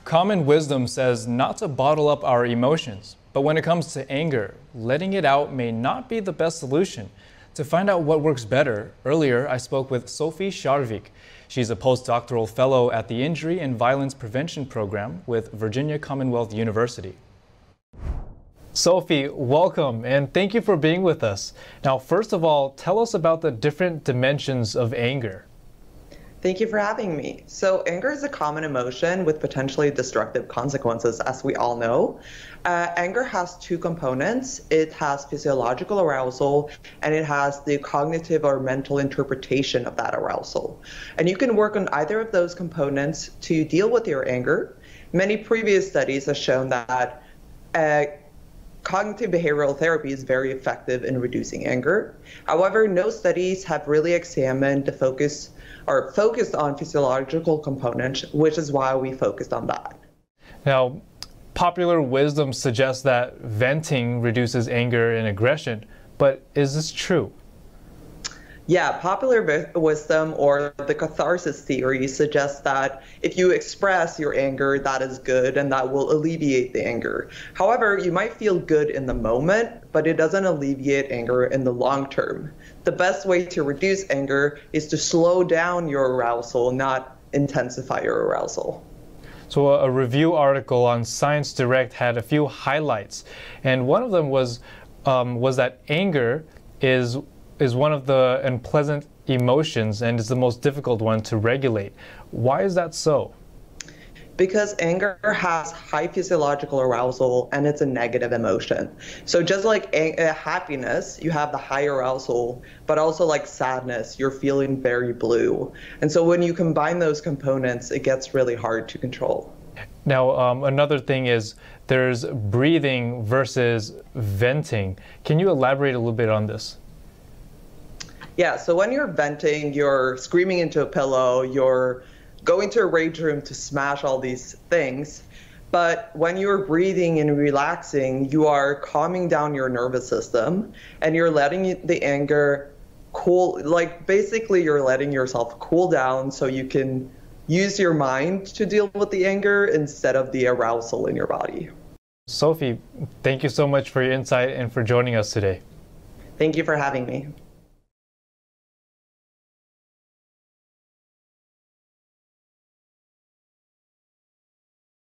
Common wisdom says not to bottle up our emotions, but when it comes to anger, letting it out may not be the best solution. To find out what works better, earlier I spoke with Sophi Kashirvik. She's a postdoctoral fellow at the Injury and Violence Prevention Program with Virginia Commonwealth University. Sophi, welcome and thank you for being with us. Now, first of all, tell us about the different dimensions of anger. Thank you for having me. So anger is a common emotion with potentially destructive consequences, as we all know. Anger has two components. It has physiological arousal, and it has the cognitive or mental interpretation of that arousal. And you can work on either of those components to deal with your anger. Many previous studies have shown that cognitive behavioral therapy is very effective in reducing anger. However, no studies have really examined the focused on physiological components, which is why we focused on that. Now, popular wisdom suggests that venting reduces anger and aggression, but is this true? Yeah, popular wisdom or the catharsis theory suggests that if you express your anger, that is good and that will alleviate the anger. However, you might feel good in the moment, but it doesn't alleviate anger in the long term. The best way to reduce anger is to slow down your arousal, not intensify your arousal. So a review article on Science Direct had a few highlights, and one of them was that anger is one of the unpleasant emotions and is the most difficult one to regulate. Why is that so? Because anger has high physiological arousal and it's a negative emotion. So just like happiness, you have the high arousal, but also like sadness, you're feeling very blue. And so when you combine those components, it gets really hard to control. Now, another thing is there's breathing versus venting. Can you elaborate a little bit on this? Yeah, so when you're venting, you're screaming into a pillow, you're going to a rage room to smash all these things. But when you're breathing and relaxing, you are calming down your nervous system and you're letting the anger cool, like basically you're letting yourself cool down so you can use your mind to deal with the anger instead of the arousal in your body. Sophi, thank you so much for your insight and for joining us today. Thank you for having me.